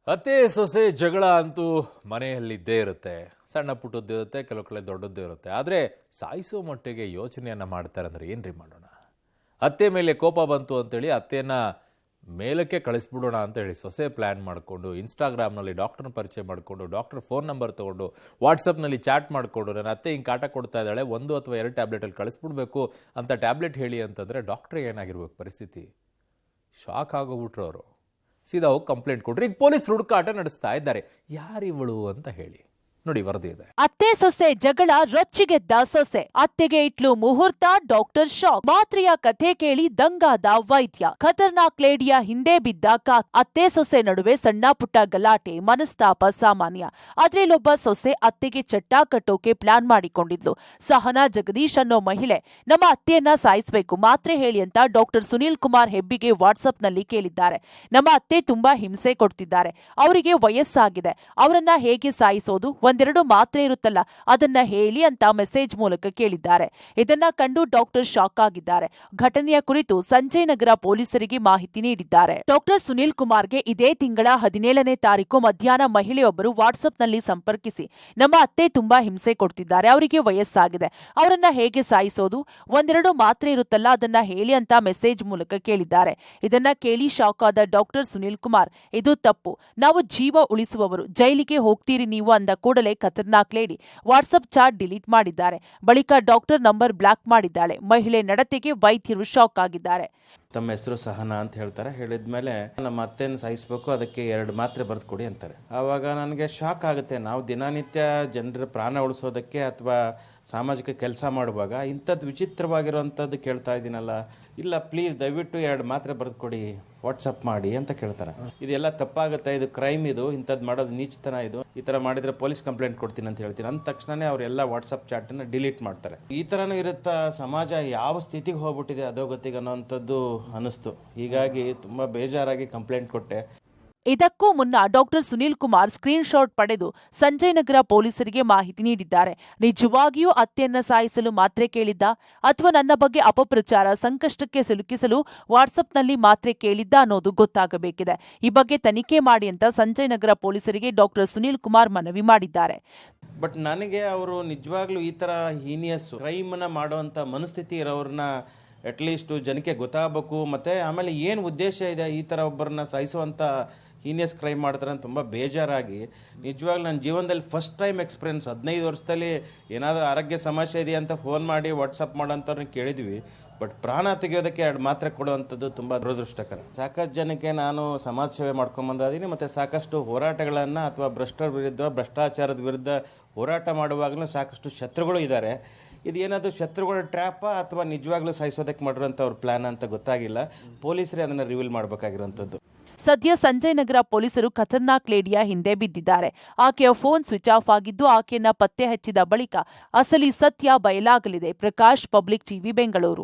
ಅತ್ತೆ ಸೊಸೆ ಜಗಳ ಅಂತೂ ಮನೆಯಲ್ಲಿದ್ದೇ ಇರುತ್ತೆ. ಸಣ್ಣ ಪುಟ್ಟದ್ದು ಇರುತ್ತೆ, ಕೆಲವು ಕಡೆ ದೊಡ್ಡದ್ದು ಇರುತ್ತೆ. ಆದರೆ ಸಾಯಿಸೋ ಮಟ್ಟಿಗೆ ಯೋಚನೆಯನ್ನ ಮಾಡ್ತಾರೆ ಅಂದ್ರೆ ಏನ್ರಿ ಮಾಡೋಣ? ಅತ್ತೆ ಮೇಲೆ ಕೋಪ ಬಂತು ಅಂತೇಳಿ ಅತ್ತೆಯನ್ನ ಮೇಲಕ್ಕೆ ಕಳಿಸ್ಬಿಡೋಣ ಅಂತ ಹೇಳಿ ಸೊಸೆ ಪ್ಲಾನ್ ಮಾಡಿಕೊಂಡು ಇನ್ಸ್ಟಾಗ್ರಾಮ್ನಲ್ಲಿ ಡಾಕ್ಟರ್ನ ಪರಿಚಯ ಮಾಡಿಕೊಂಡು ಡಾಕ್ಟರ್ ಫೋನ್ ನಂಬರ್ ತೊಗೊಂಡು ವಾಟ್ಸಪ್ನಲ್ಲಿ ಚಾಟ್ ಮಾಡಿಕೊಂಡು ನನ್ನ ಅತ್ತೆ ಹಿಂಗೆ ಕಾಟ ಕೊಡ್ತಾ ಇದ್ದಾಳೆ, 1 ಅಥವಾ 2 ಟ್ಯಾಬ್ಲೆಟಲ್ಲಿ ಕಳಿಸ್ಬಿಡ್ಬೇಕು ಅಂತ ಟ್ಯಾಬ್ಲೆಟ್ ಹೇಳಿ ಅಂತಂದರೆ ಡಾಕ್ಟ್ರಿಗೆ ಏನಾಗಿರ್ಬೇಕು ಪರಿಸ್ಥಿತಿ? ಶಾಕ್ ಆಗೋಗ್ಬಿಟ್ರು ಅವರು. ಸೀದಾ ಹೋಗಿ ಕಂಪ್ಲೇಂಟ್ ಕೊಡ್ರಿ. ಈಗ ಪೊಲೀಸರು ಹುಡುಕಾಟ ನಡೆಸ್ತಾ ಇದ್ದಾರೆ. ಯಾರಿವಳು ಅಂತ ಹೇಳಿ ನೋಡಿ, ವರದಿ ಇದೆ. ಅತ್ತೆ ಸೊಸೆ ಜಗಳ, ರೊಚ್ಚಿಗೆದ್ದ ಸೊಸೆ, ಅತ್ತೆಗೆ ಇಟ್ಲು ಮುಹೂರ್ತ, ಡಾಕ್ಟರ್ ಶಾಕ್. ಮಾತ್ರೆಯ ಕಥೆ ಕೇಳಿ ದಂಗಾದ ವೈದ್ಯ. ಖತರ್ನಾಕ್ ಲೇಡಿಯ ಹಿಂದೆ ಬಿದ್ದ ಅತ್ತೆ ಸೊಸೆ ನಡುವೆ ಸಣ್ಣ ಪುಟ್ಟ ಗಲಾಟೆ, ಮನಸ್ತಾಪ ಸಾಮಾನ್ಯ. ಆದ್ರೆ ಇಲ್ಲೊಬ್ಬ ಸೊಸೆ ಅತ್ತೆಗೆ ಚಟ್ಟ ಕಟ್ಟೋಕೆ ಪ್ಲಾನ್ ಮಾಡಿಕೊಂಡಿದ್ಲು. ಸಹನಾ ಜಗದೀಶ್ ಅನ್ನೋ ಮಹಿಳೆ ನಮ್ಮ ಅತ್ತೆಯನ್ನ ಸಾಯಿಸಬೇಕು, ಮಾತ್ರೆ ಹೇಳಿ ಅಂತ ಡಾಕ್ಟರ್ ಸುನೀಲ್ ಕುಮಾರ್ ಹೆಬ್ಬಿಗೆ ವಾಟ್ಸ್ಆಪ್ ನಲ್ಲಿ ಕೇಳಿದ್ದಾರೆ. ನಮ್ಮ ಅತ್ತೆ ತುಂಬಾ ಹಿಂಸೆ ಕೊಡ್ತಿದ್ದಾರೆ, ಅವರಿಗೆ ವಯಸ್ಸಾಗಿದೆ, ಅವರನ್ನ ಹೇಗೆ ಸಾಯಿಸೋದು? 1-2 ಮಾತ್ರೆ ಇರುತ್ತಲ್ಲ, ಅದನ್ನ ಹೇಳಿ ಅಂತ ಮೆಸೇಜ್ ಮೂಲಕ ಕೇಳಿದ್ದಾರೆ. ಇದನ್ನ ಕಂಡು ಡಾಕ್ಟರ್ ಶಾಕ್ ಆಗಿದ್ದಾರೆ. ಘಟನೆಯ ಕುರಿತು ಸಂಜಯ್ ನಗರ ಪೊಲೀಸರಿಗೆ ಮಾಹಿತಿ ನೀಡಿದ್ದಾರೆ. ಡಾಕ್ಟರ್ ಸುನೀಲ್ ಕುಮಾರ್ಗೆ ಇದೇ ತಿಂಗಳ 17ನೇ ತಾರೀಕು ಮಧ್ಯಾಹ್ನ ಮಹಿಳೆಯೊಬ್ಬರು ವಾಟ್ಸ್ಆಪ್ ನಲ್ಲಿ ಸಂಪರ್ಕಿಸಿ, ನಮ್ಮ ಅತ್ತೆ ತುಂಬಾ ಹಿಂಸೆ ಕೊಡ್ತಿದ್ದಾರೆ, ಅವರಿಗೆ ವಯಸ್ಸಾಗಿದೆ, ಅವರನ್ನ ಹೇಗೆ ಸಾಯಿಸೋದು? 1-2 ಮಾತ್ರೆ ಇರುತ್ತಲ್ಲ, ಅದನ್ನ ಹೇಳಿ ಅಂತ ಮೆಸೇಜ್ ಮೂಲಕ ಕೇಳಿದ್ದಾರೆ. ಇದನ್ನ ಕೇಳಿ ಶಾಕ್ ಆದ ಡಾಕ್ಟರ್ ಸುನೀಲ್ ಕುಮಾರ್, ಇದು ತಪ್ಪು, ನಾವು ಜೀವ ಉಳಿಸುವವರು, ಜೈಲಿಗೆ ಹೋಗ್ತೀರಿ ನೀವು ಅಂದ ಕೂಡಲೇ ಖತರ್ನಾಕ್ ಲೇಡಿ ವಾಟ್ಸ್ಆಪ್ ಚಾಟ್ ಡಿಲೀಟ್ ಮಾಡಿದ್ದಾರೆ. ಬಳಿಕ ಡಾಕ್ಟರ್ ನಂಬರ್ ಬ್ಲಾಕ್ ಮಾಡಿದ್ದಾಳೆ. ಮಹಿಳೆ ನಡತೆಗೆ ವೈದ್ಯರು ಶಾಕ್ ಆಗಿದ್ದಾರೆ. ತಮ್ಮ ಹೆಸರು ಸಹನಾ ಅಂತ ಹೇಳ್ತಾರೆ. ಹೇಳಿದ್ಮೇಲೆ ನಮ್ಮ ಅತ್ತೆಯನ್ನು ಸಾಯಿಸಬೇಕು, ಅದಕ್ಕೆ 2 ಮಾತ್ರೆ ಬರೆದು ಕೊಡಿ ಅಂತಾರೆ. ಆವಾಗ ನನಗೆ ಶಾಕ್ ಆಗುತ್ತೆ. ನಾವು ದಿನನಿತ್ಯ ಜನರ ಪ್ರಾಣ ಉಳಿಸೋದಕ್ಕೆ ಅಥವಾ ಸಾಮಾಜಿಕ ಕೆಲಸ ಮಾಡುವಾಗ ಇಂಥದ್ದು ವಿಚಿತ್ರವಾಗಿರುವಂಥದ್ದು ಕೇಳ್ತಾ ಇದ್ದೀನಲ್ಲ. ಇಲ್ಲ ಪ್ಲೀಸ್ ದಯವಿಟ್ಟು 2 ಮಾತ್ರೆ ಬರೆದು ಕೊಡಿ, ವಾಟ್ಸಪ್ ಮಾಡಿ ಅಂತ ಕೇಳ್ತಾರೆ. ಇದೆಲ್ಲ ತಪ್ಪಾಗುತ್ತೆ, ಇದು ಕ್ರೈಮ್, ಇದು ಇಂಥದ್ದು ಮಾಡೋದು ನೀಚತನ, ಇದು ಈ ಥರ ಮಾಡಿದರೆ ಪೊಲೀಸ್ ಕಂಪ್ಲೇಂಟ್ ಕೊಡ್ತೀನಿ ಅಂತ ಹೇಳ್ತೀನಿ. ಅಂದ ತಕ್ಷಣನೇ ಅವರೆಲ್ಲ ವಾಟ್ಸಪ್ ಚಾಟನ್ನು ಡಿಲೀಟ್ ಮಾಡ್ತಾರೆ. ಈ ಥರನೂ ಇರುತ್ತಾ? ಸಮಾಜ ಯಾವ ಸ್ಥಿತಿಗೆ ಹೋಗ್ಬಿಟ್ಟಿದೆ ಅಧೋಗತಿಗೆ ಅನ್ನೋವಂಥದ್ದು ಅನ್ನಿಸ್ತು. ಹೀಗಾಗಿ ತುಂಬ ಬೇಜಾರಾಗಿ ಕಂಪ್ಲೇಂಟ್ ಕೊಟ್ಟೆ. ಇದಕ್ಕೂ ಮುನ್ನ doctor Sunil Kumar screen shot ಪಡೆದು ಸಂಜಯ್ ನಗರ ಪೊಲೀಸರಿಗೆ ಮಾಹಿತಿ ನೀಡಿದ್ದಾರೆ. ನಿಜವಾಗಿಯೂ ಅತ್ತೆಯನ್ನ ಸಾಯಿಸಲು ಮಾತ್ರೆ ಕೇಳಿದ್ದ ಅಥವಾ ನನ್ನ ಬಗ್ಗೆ ಅಪಪ್ರಚಾರ, ಸಂಕಷ್ಟಕ್ಕೆ ಸಿಲುಕಿಸಲು ವಾಟ್ಸಪ್ನಲ್ಲಿ ಮಾತ್ರೆ ಕೇಳಿದ್ದ ಅನ್ನೋದು ಗೊತ್ತಾಗಬೇಕಿದೆ. ಈ ಬಗ್ಗೆ ತನಿಖೆ ಮಾಡಿ ಅಂತ ಸಂಜಯ್ ನಗರ ಪೊಲೀಸರಿಗೆ ಡಾಕ್ಟರ್ ಸುನೀಲ್ ಕುಮಾರ್ ಮನವಿ ಮಾಡಿದ್ದಾರೆ. ಬಟ್ ನನಗೆ ಅವರು ನಿಜವಾಗ್ಲೂ ಈ ಥರ ಹೀನಿಯಸ್ ಕ್ರೈಮನ್ನ ಮಾಡುವಂಥ ಮನಸ್ಥಿತಿ ಇರೋರನ್ನ ಅಟ್ಲೀಸ್ಟ್ ಜನಕ್ಕೆ ಗೊತ್ತಾಗಬೇಕು. ಮತ್ತು ಆಮೇಲೆ ಏನು ಉದ್ದೇಶ ಇದೆ ಈ ಥರ ಒಬ್ಬರನ್ನ ಸಾಯಿಸುವಂಥ ಹೀನಿಯಸ್ ಕ್ರೈಮ್ ಮಾಡ್ತಾರೆ ಅಂತ ತುಂಬ ಬೇಜಾರಾಗಿ, ನಿಜವಾಗ್ಲೂ ನನ್ನ ಜೀವನದಲ್ಲಿ ಫಸ್ಟ್ ಟೈಮ್ ಎಕ್ಸ್ಪೀರಿಯನ್ಸ್. 15 ವರ್ಷದಲ್ಲಿ ಏನಾದರೂ ಆರೋಗ್ಯ ಸಮಸ್ಯೆ ಇದೆಯಾ ಅಂತ ಫೋನ್ ಮಾಡಿ ವಾಟ್ಸಪ್ ಮಾಡೋಂಥವ್ರನ್ನ ಕೇಳಿದ್ವಿ. ಬಟ್ ಪ್ರಾಣ ತೆಗೆಯೋದಕ್ಕೆ 2 ಮಾತ್ರೆ ಕೊಡುವಂಥದ್ದು ತುಂಬ ದುರದೃಷ್ಟಕರ. ಸಾಕಷ್ಟು ಜನಕ್ಕೆ ನಾನು ಸಮಾಜ ಸೇವೆ ಮಾಡ್ಕೊಂಬಂದಿದ್ದೀನಿ. ಮತ್ತು ಸಾಕಷ್ಟು ಹೋರಾಟಗಳನ್ನು ಅಥವಾ ಭ್ರಷ್ಟರ ವಿರುದ್ಧ, ಭ್ರಷ್ಟಾಚಾರದ ವಿರುದ್ಧ ಹೋರಾಟ ಮಾಡುವಾಗಲೂ ಸಾಕಷ್ಟು ಶತ್ರುಗಳು ಇದ್ದಾರೆ. ಇದು ಏನಾದರೂ ಶತ್ರುಗಳ ಟ್ರ್ಯಾಪ ಅಥವಾ ನಿಜವಾಗ್ಲೂ ಸಾಯಿಸೋದಕ್ಕೆ ಮಾಡಿರೋಂಥ ಅವ್ರ ಪ್ಲ್ಯಾನ್ ಅಂತ ಗೊತ್ತಾಗಿಲ್ಲ. ಪೊಲೀಸರೇ ಅದನ್ನು ರಿವೀಲ್ ಮಾಡಬೇಕಾಗಿರೋಂಥದ್ದು. ಸದ್ಯ ಸಂಜಯ್ ನಗರ ಪೊಲೀಸರು ಖತರ್ನಾಕ್ ಲೇಡಿಯ ಹಿಂದೆ ಬಿದ್ದಿದ್ದಾರೆ. ಆಕೆಯ ಫೋನ್ ಸ್ವಿಚ್ ಆಫ್ ಆಗಿದ್ದು ಆಕೆಯನ್ನ ಪತ್ತೆ ಹಚ್ಚಿದ ಬಳಿಕ ಅಸಲಿ ಸತ್ಯ ಬಯಲಾಗಲಿದೆ. Prakash, public TV, Bengaluru.